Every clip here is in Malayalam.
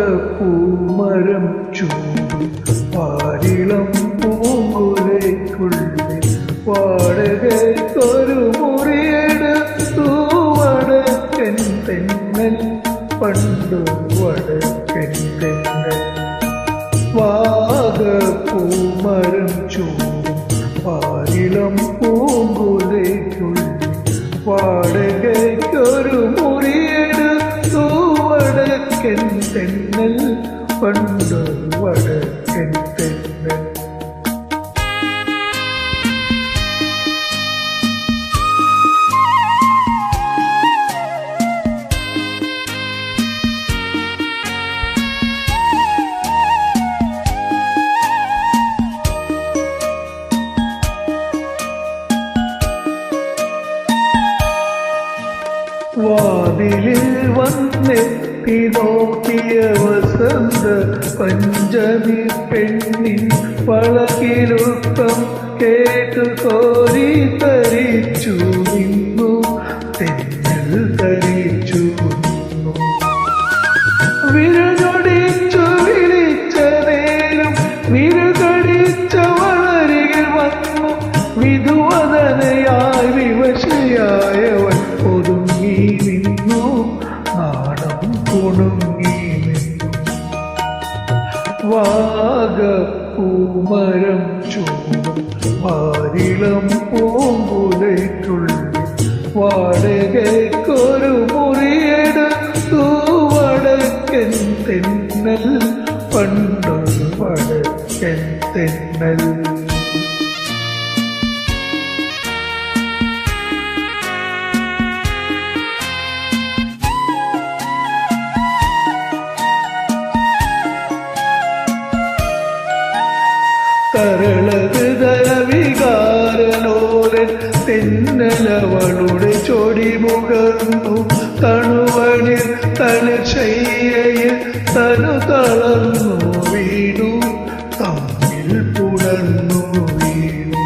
വാഗപ്പൂമരം ചൂടും പാരിളം പൂങ്കുലയ്ക്കുള്ളിൽ വാടകയ്ക്കൊരു മുറിയെടുത്തു വടക്കൻ തെന്നൽ പണ്ടു വടക്കൻ തെന്നൽ വാഗപ്പൂമരം ചൂടും പാരിളം പൂങ്കുലയ്ക്കുള്ളിൽ വാടകയ്ക്കൊരു മുറിയെടുത്തു വടക്കൻ തെന്നൽ പണ്ടു വടക്കൻ തെന്നൽ വാതിലിൽ വന്നെത്തി നോക്കിയ വസന്ത പഞ്ചമി പെണ്ണിൻ വളകിലുക്കം കേട്ടു കോരി തരിച്ചു നിന്നു തെന്നൽ തരിച്ചു നിന്നു വിരകടിച്ചു വിളിച്ച നേരം വിരകടിച്ച വളരിൽ വന്നു വിധുവദനയായി വിവശയായവൾ ഒതുങ്ങി നിന്നു നാണം കുണുങ്ങി നിന്നു വാഗപ്പൂമരം ചൂടും പാരിളം പൂങ്കുലയ്ക്കുള്ളിൽ വാടകയ്ക്കൊരു മുറിയെടുത്തു വടക്കൻ തെന്നൽ പണ്ടു വടക്കൻ തെന്നൽ തരളഹൃദയ വികാരലോലൻ തെന്നലവളുടെ ചൊടി മുകർന്നു തണുവണിൽ തളിർശയ്യയിൽ തനു തളർന്നു വീണു തമ്മിൽ പുണർന്നു വീണു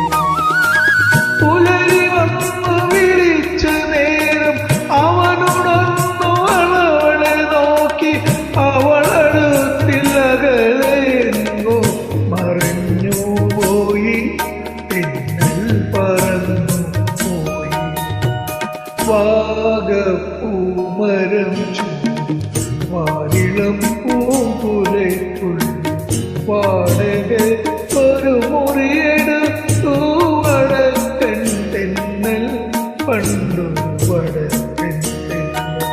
പുലരി വന്നു വിളിച്ച നേരം അവനുണർന്നു അവളെ നോക്കി അവളടുത്തില്ലകലെങ്ങോ മറിഞ്ഞു പോയി തെന്നൽ പറന്നു പോയി വാഗപ്പൂമരം ചൂടും വാരിളം പൂങ്കുലയ്ക്കുള്ളിൽ വാടകയ്ക്കൊരു മുറിയെടുത്തു വടക്കൻ തെന്നൽ പണ്ടു വടക്കൻ തെന്നൽ